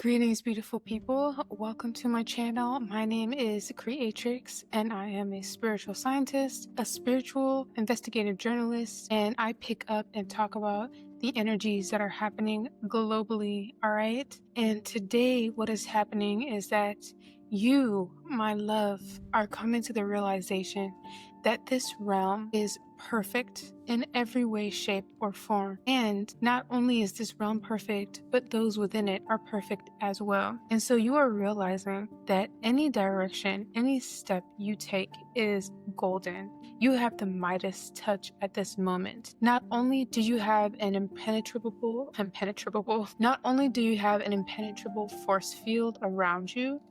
Greetings, beautiful people. Welcome to my channel. My name is Creatrix, and I am a spiritual scientist, a spiritual investigative journalist, and I pick up and talk about the energies that are happening globally, all right? And today, what is happening is that you, my love, are coming to the realization that this realm is perfect in every way, shape, or form. And not only is this realm perfect, but those within it are perfect as well. And so you are realizing that any direction, any step you take is golden. You have the Midas touch at this moment. Not only do you have an impenetrable, not only do you have an impenetrable force field around you,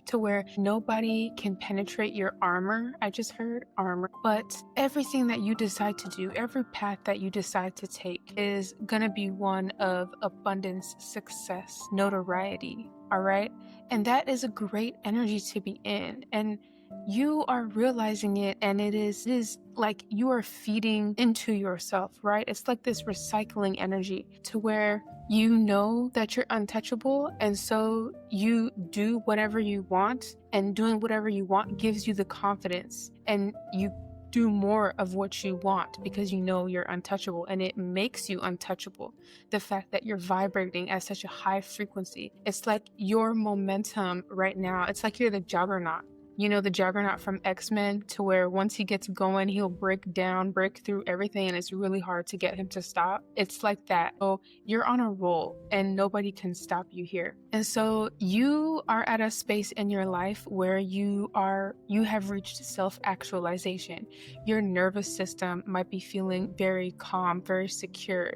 to where nobody can penetrate your armor. I just heard armor. But everything that you decide to do, every path that you decide to take is gonna be one of abundance, success, notoriety, all right? And that is a great energy to be in. And you are realizing it, and it is like you are feeding into yourself, right? It's like this recycling energy to where you know that you're untouchable, and so you do whatever you want, and doing whatever you want gives you the confidence, and you do more of what you want because you know you're untouchable, and it makes you untouchable. The fact that you're vibrating at such a high frequency, it's like your momentum right now, it's like you're the juggernaut. You know, the juggernaut from X-Men, to where once he gets going, he'll break through everything, and it's really hard to get him to stop. It's like that. So you're on a roll and nobody can stop you here. And so you are at a space in your life where you have reached self-actualization. Your nervous system might be feeling very calm, very secure,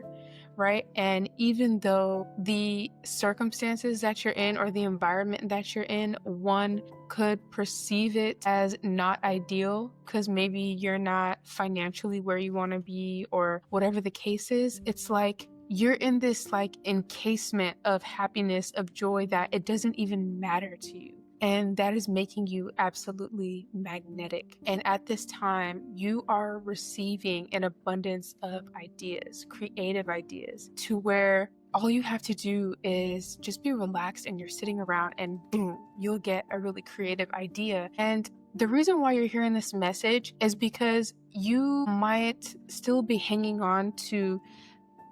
right? And even though the circumstances that you're in or the environment that you're in, one could perceive it as not ideal because maybe you're not financially where you want to be or whatever the case is, it's like you're in this like encasement of happiness, of joy, that it doesn't even matter to you. And that is making you absolutely magnetic. And at this time, you are receiving an abundance of ideas, creative ideas, to where all you have to do is just be relaxed and you're sitting around and boom, you'll get a really creative idea. And the reason why you're hearing this message is because you might still be hanging on to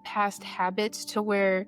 past habits to where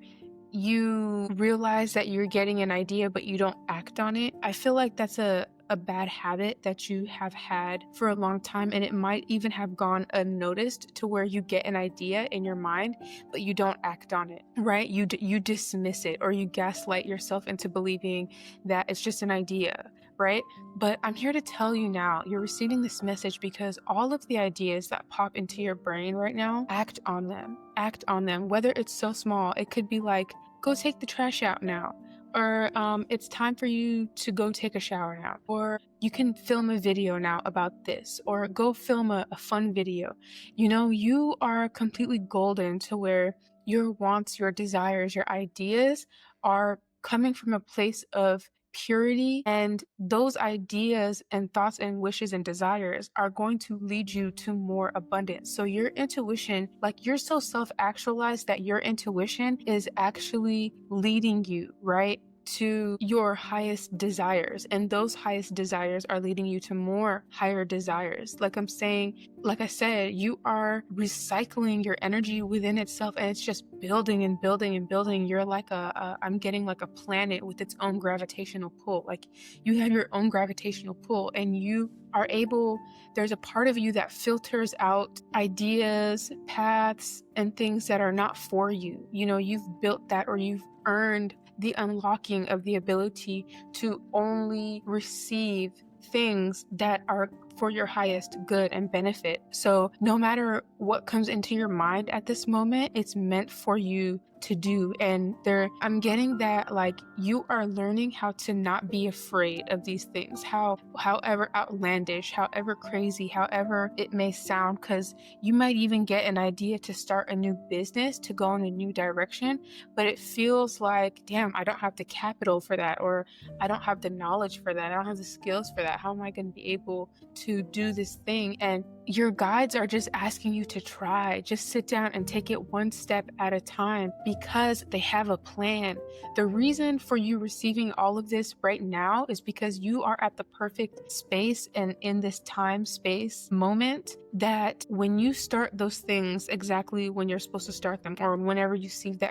you realize that you're getting an idea but you don't act on it. I feel like that's a bad habit that you have had for a long time, and it might even have gone unnoticed to where you get an idea in your mind but you don't act on it, right? You dismiss it, or you gaslight yourself into believing that it's just an idea, right? But I'm here to tell you now, you're receiving this message because all of the ideas that pop into your brain right now, act on them. Act on them, whether it's so small. It could be like, go take the trash out now, or it's time for you to go take a shower now, or you can film a video now about this, or go film a fun video. You know, you are completely golden to where your wants, your desires, your ideas are coming from a place of purity, and those ideas and thoughts and wishes and desires are going to lead you to more abundance. So your intuition, like you're so self-actualized that your intuition is actually leading you, right, to your highest desires, and those highest desires are leading you to more higher desires. Like I said, you are recycling your energy within itself, and it's just building and building and building. You're like I'm getting like a planet with its own gravitational pull. Like you have your own gravitational pull, and you are able, there's a part of you that filters out ideas, paths, and things that are not for you. You know, you've built that, or you've earned the unlocking of the ability to only receive things that are for your highest good and benefit. So no matter what comes into your mind at this moment, it's meant for you to do. And I'm getting that like you are learning how to not be afraid of these things, however outlandish, however crazy, however it may sound, because you might even get an idea to start a new business, to go in a new direction, but it feels like, damn, I don't have the capital for that, or I don't have the knowledge for that, I don't have the skills for that. How am I going to be able to do this thing, and your guides are just asking you to try. Just sit down and take it one step at a time because they have a plan. The reason for you receiving all of this right now is because you are at the perfect space and in this time space moment that when you start those things exactly when you're supposed to start them, or whenever you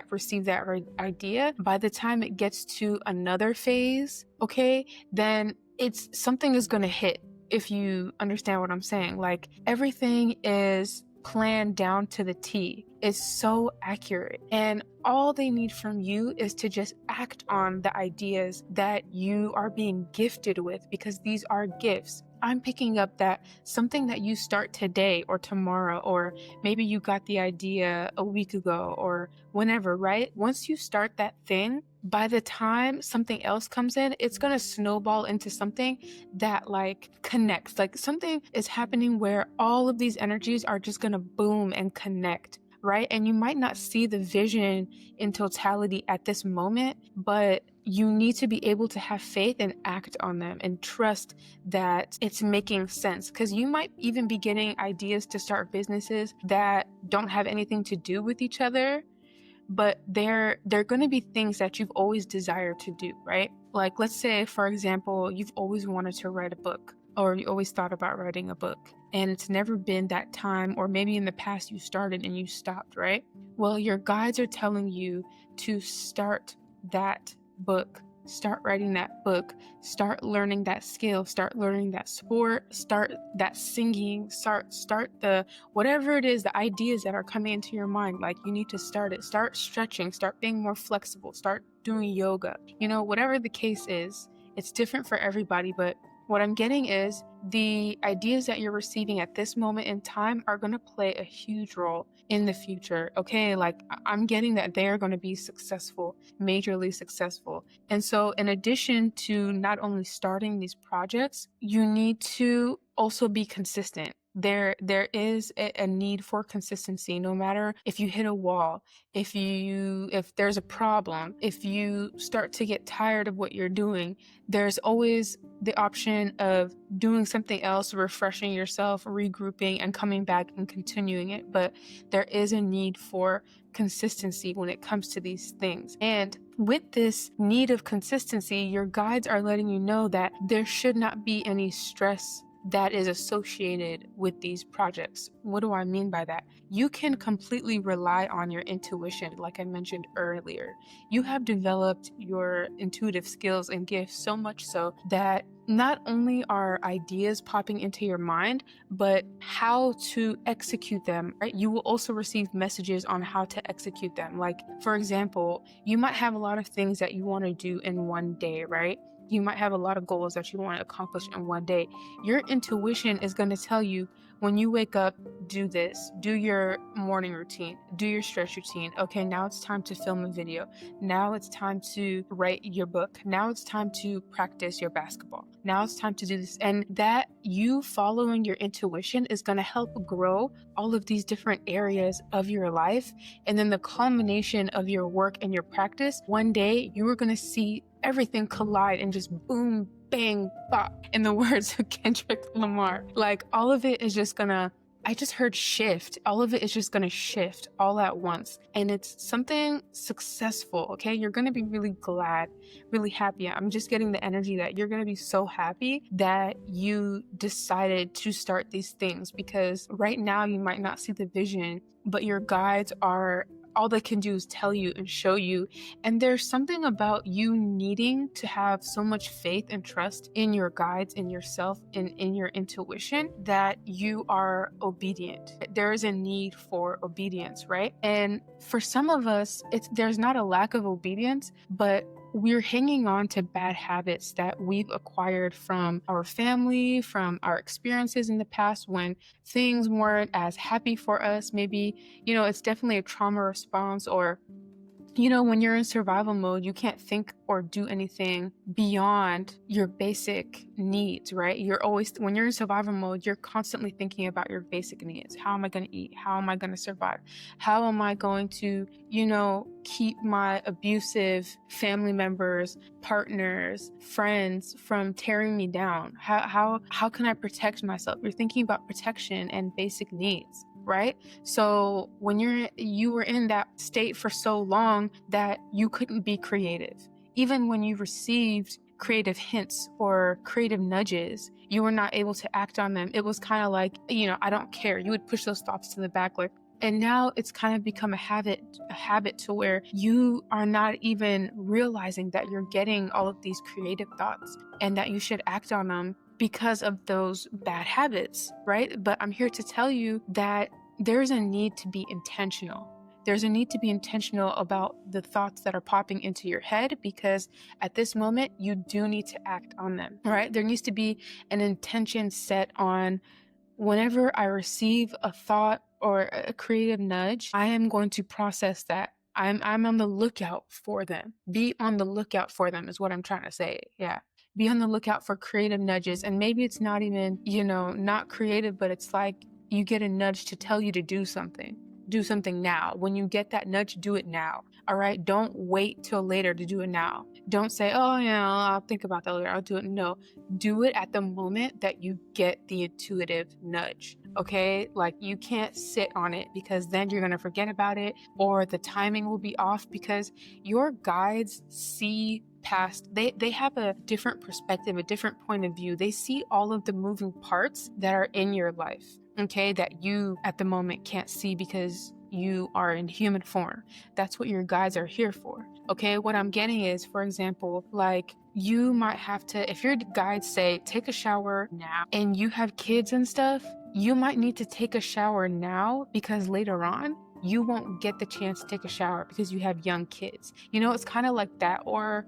receive that idea, by the time it gets to another phase, okay, then something is going to hit. If you understand what I'm saying, like everything is planned down to the T. It's so accurate, and all they need from you is to just act on the ideas that you are being gifted with, because these are gifts. I'm picking up that something that you start today or tomorrow, or maybe you got the idea a week ago or whenever, right? Once you start that thing, by the time something else comes in, it's going to snowball into something that like connects. Like something is happening where all of these energies are just going to boom and connect, right? And you might not see the vision in totality at this moment, but you need to be able to have faith and act on them and trust that it's making sense. Because you might even be getting ideas to start businesses that don't have anything to do with each other, but they're going to be things that you've always desired to do, right? Like, let's say, for example, you've always wanted to write a book, or you always thought about writing a book, and it's never been that time, or maybe in the past you started and you stopped, right? Well, your guides are telling you to start that book, start writing that book, start learning that skill, start learning that sport, start that singing, start the whatever it is, the ideas that are coming into your mind. Like, you need to start it, start stretching, start being more flexible, start doing yoga, whatever the case is. It's different for everybody, but what I'm getting is the ideas that you're receiving at this moment in time are going to play a huge role in the future. Okay, like I'm getting that they're going to be successful, majorly successful. And so in addition to not only starting these projects, you need to also be consistent. There is a need for consistency. No matter if you hit a wall, if there's a problem, if you start to get tired of what you're doing, there's always the option of doing something else, refreshing yourself, regrouping, and coming back and continuing it. But there is a need for consistency when it comes to these things. And with this need of consistency, your guides are letting you know that there should not be any stress that is associated with these projects. What do I mean by that? You can completely rely on your intuition, like I mentioned earlier. You have developed your intuitive skills and gifts so much so that not only are ideas popping into your mind, but how to execute them, right? You will also receive messages on how to execute them. Like, for example, you might have a lot of things that you want to do in one day, right? You might have a lot of goals that you want to accomplish in one day. Your intuition is going to tell you, when you wake up, do this, do your morning routine, do your stretch routine. Okay, now it's time to film a video. Now it's time to write your book. Now it's time to practice your basketball. Now it's time to do this. And that you following your intuition is going to help grow all of these different areas of your life. And then the culmination of your work and your practice, one day you are going to see everything collide and just boom, bang, bop, in the words of Kendrick Lamar. Like, all of it is just gonna, I just heard shift. All of it is just gonna shift all at once. And it's something successful, okay? You're gonna be really glad, really happy. I'm just getting the energy that you're gonna be so happy that you decided to start these things, because right now you might not see the vision, but your guides are, all they can do is tell you and show you. And there's something about you needing to have so much faith and trust in your guides, in yourself, and in your intuition, that you are obedient. There is a need for obedience, right? And for some of us, there's not a lack of obedience, but we're hanging on to bad habits that we've acquired from our family, from our experiences in the past when things weren't as happy for us. Maybe, it's definitely a trauma response, or when you're in survival mode, you can't think or do anything beyond your basic needs, right? When you're in survival mode, you're constantly thinking about your basic needs. How am I going to eat? How am I going to survive? How am I going to, keep my abusive family members, partners, friends from tearing me down? How can I protect myself? You're thinking about protection and basic needs, right? So when you were in that state for so long that you couldn't be creative, even when you received creative hints or creative nudges, you were not able to act on them. It was kind of like, I don't care. You would push those thoughts to the back, like, and now it's kind of become a habit to where you are not even realizing that you're getting all of these creative thoughts and that you should act on them because of those bad habits, right? But I'm here to tell you that there's a need to be intentional. There's a need to be intentional about the thoughts that are popping into your head, because at this moment, you do need to act on them, right? There needs to be an intention set on, whenever I receive a thought or a creative nudge, I am going to process that. I'm on the lookout for them. Be on the lookout for them is what I'm trying to say. Yeah. Be on the lookout for creative nudges. And maybe it's not even, not creative, but it's like you get a nudge to tell you to do something. Do something now. When you get that nudge, do it now. All right. Don't wait till later to do it now. Don't say, oh, I'll think about that later. I'll do it. No, do it at the moment that you get the intuitive nudge. Okay. Like, you can't sit on it, because then you're going to forget about it, or the timing will be off, because your guides see past. They have a different perspective, a different point of view. They see all of the moving parts that are in your life, okay, that you at the moment can't see because you are in human form. That's what your guides are here for. Okay, what I'm getting is, for example, like, you might have to, if your guides say take a shower now and you have kids and stuff, you might need to take a shower now, because later on you won't get the chance to take a shower because you have young kids. It's kind of like that. Or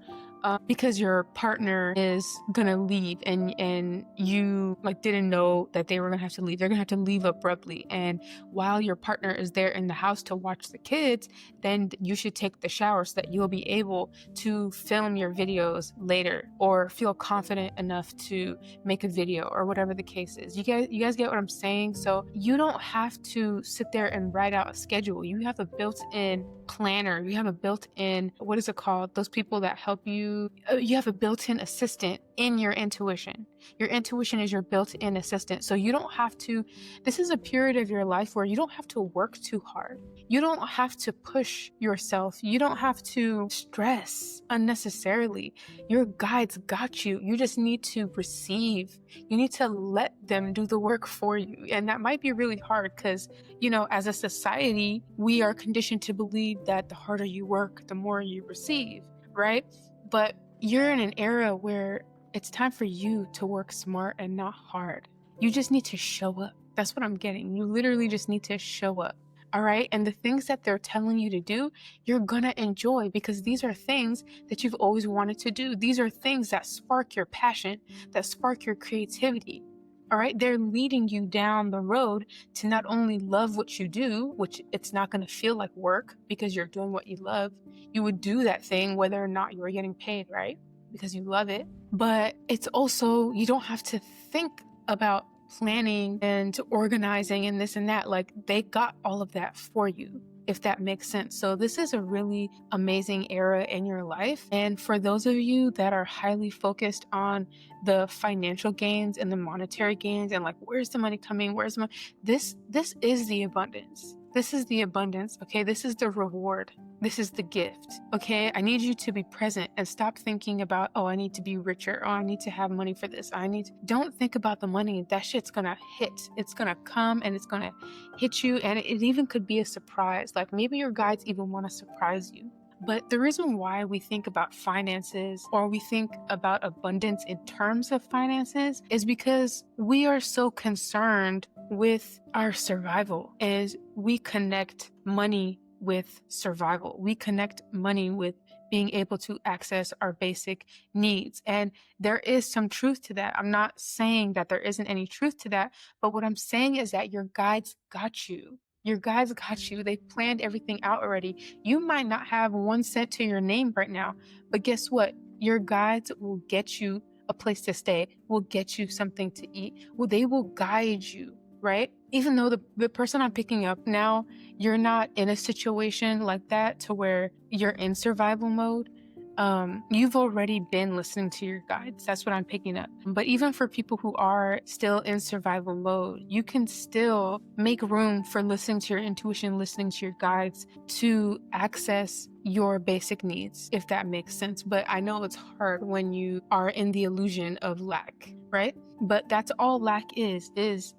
because your partner is gonna leave and you didn't know that they were gonna have to leave. They're gonna have to leave abruptly, and while your partner is there in the house to watch the kids, then you should take the shower so that you'll be able to film your videos later, or feel confident enough to make a video, or whatever the case is. You guys get what I'm saying? So you don't have to sit there and write out a schedule. You have a built-in planner. You have a built-in, what is it called? Those people that help you. You have a built-in assistant in your intuition. Your intuition is your built-in assistant. So you don't have to, this is a period of your life where you don't have to work too hard. You don't have to push yourself. You don't have to stress unnecessarily. Your guides got you. You just need to receive. You need to let them do the work for you. And that might be really hard because, as a society, we are conditioned to believe that the harder you work, the more you receive, right? But you're in an era where it's time for you to work smart and not hard. You just need to show up. That's what I'm getting. You literally just need to show up. All right. And the things that they're telling you to do, you're going to enjoy, because these are things that you've always wanted to do. These are things that spark your passion, that spark your creativity. All right. They're leading you down the road to not only love what you do, which it's not going to feel like work because you're doing what you love. You would do that thing whether or not you were getting paid, right? Because you love it. But it's also, you don't have to think about planning and organizing and this and that. Like, they got all of that for you, if that makes sense. So this is a really amazing era in your life. And for those of you that are highly focused on the financial gains and the monetary gains and where's the money coming? Where's the money? This is the abundance. This is the abundance. Okay. This is the reward. This is the gift. Okay. I need you to be present and stop thinking about, oh, I need to be richer. Oh, I need to have money for this. Don't think about the money. That shit's going to hit. It's going to come and it's going to hit you. And it even could be a surprise. Like, maybe your guides even want to surprise you. But the reason why we think about finances, or we think about abundance in terms of finances, is because we are so concerned with our survival. Is we connect money with survival. We connect money with being able to access our basic needs. And there is some truth to that. I'm not saying that there isn't any truth to that, but what I'm saying is that your guides got you. Your guides got you. They planned everything out already. You might not have 1 cent to your name right now, but guess what? Your guides will get you a place to stay, will get you something to eat. Well, they will guide you, right? Even though the person I'm picking up now, you're not in a situation like that to where you're in survival mode. You've already been listening to your guides. That's what I'm picking up. But even for people who are still in survival mode, you can still make room for listening to your intuition, listening to your guides to access your basic needs, if that makes sense. But I know it's hard when you are in the illusion of lack, right? But that's all lack is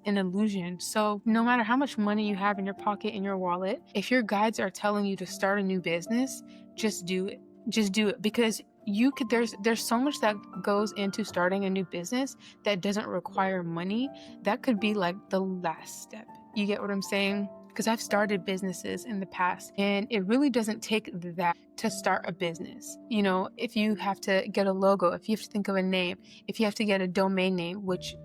an illusion. So no matter how much money you have in your pocket, in your wallet, if your guides are telling you to start a new business, just do it. Just do it, because you could there's so much that goes into starting a new business that doesn't require money. That could be like the last step. You get what I'm saying? Because I've started businesses in the past, and it really doesn't take that to start a business. You know, if you have to get a logo, if you have to think of a name, if you have to get a domain name, which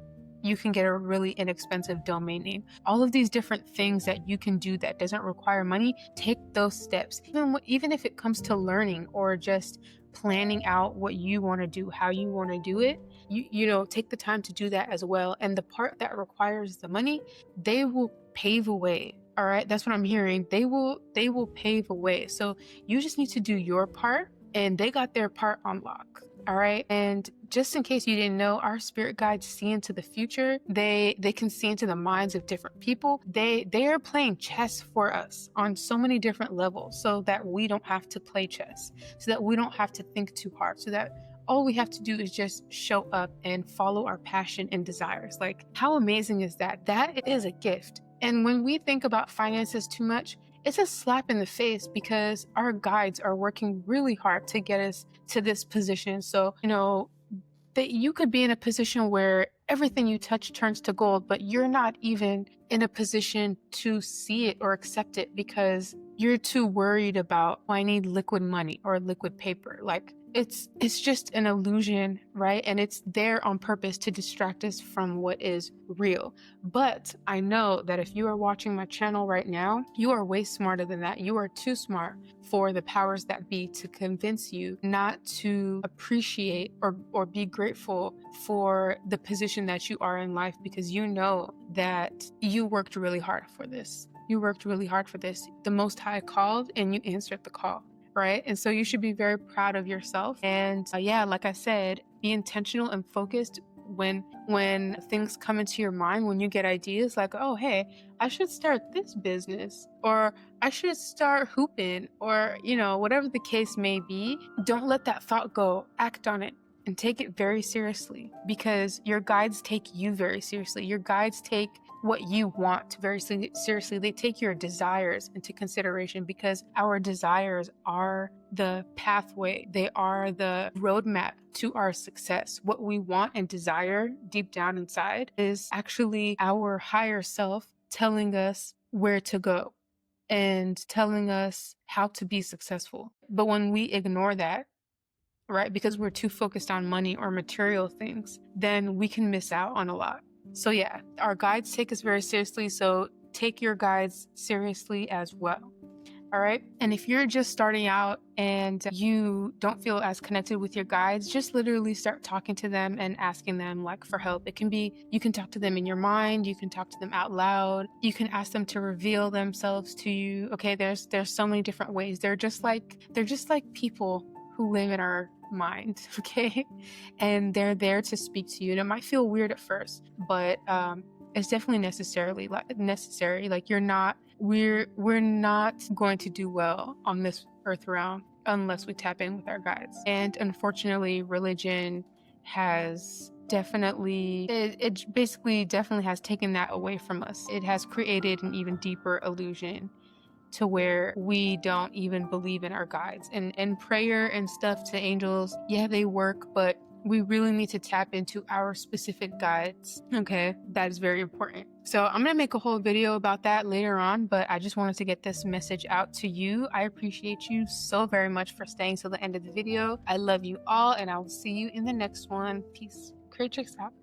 you can get a really inexpensive domain name. All of these different things that you can do that doesn't require money, take those steps. Even if it comes to learning or just planning out what you want to do, how you want to do it, you know, take the time to do that as well. And the part that requires the money, they will pave a way. All right, that's what I'm hearing. They will pave a way. So you just need to do your part, and they got their part on lock. All right. And just in case you didn't know, our spirit guides see into the future. They can see into the minds of different people. They are playing chess for us on so many different levels, so that we don't have to play chess, so that we don't have to think too hard, so that all we have to do is just show up and follow our passion and desires. Like, how amazing is that? That is a gift. And when we think about finances too much, it's a slap in the face, because our guides are working really hard to get us to this position. So, you know, that you could be in a position where everything you touch turns to gold, but you're not even in a position to see it or accept it because you're too worried about, oh, I need liquid money or liquid paper. Like, it's just an illusion, right? And it's there on purpose to distract us from what is real. But I know that if you are watching my channel right now, you are way smarter than that. You are too smart for the powers that be to convince you not to appreciate or be grateful for the position that you are in life, because you know that you worked really hard for this. You worked really hard for this. The Most High called and you answered the call. Right? And so you should be very proud of yourself. And yeah, like I said, be intentional and focused when things come into your mind, when you get ideas like, oh, hey, I should start this business, or I should start hooping, or, you know, whatever the case may be. Don't let that thought go. Act on it and take it very seriously, because your guides take you very seriously. Your guides take what you want very seriously. They take your desires into consideration, because our desires are the pathway. They are the roadmap to our success. What we want and desire deep down inside is actually our higher self telling us where to go and telling us how to be successful. But when we ignore that, right, because we're too focused on money or material things, then we can miss out on a lot. So yeah, our guides take us very seriously. So take your guides seriously as well. All right. And if you're just starting out and you don't feel as connected with your guides, just literally start talking to them and asking them like for help. It can be, you can talk to them in your mind. You can talk to them out loud. You can ask them to reveal themselves to you. Okay. There's so many different ways. They're just like people who live in our mind. Okay. And they're there to speak to you. And it might feel weird at first, but, it's definitely necessary. Like we're not going to do well on this earth realm unless we tap in with our guides. And unfortunately, religion has definitely has taken that away from us. It has created an even deeper illusion to where we don't even believe in our guides. And prayer and stuff to angels, yeah, they work, but we really need to tap into our specific guides. Okay, that is very important. So I'm gonna make a whole video about that later on, but I just wanted to get this message out to you. I appreciate you so very much for staying till the end of the video. I love you all, and I will see you in the next one. Peace. Creatrix out.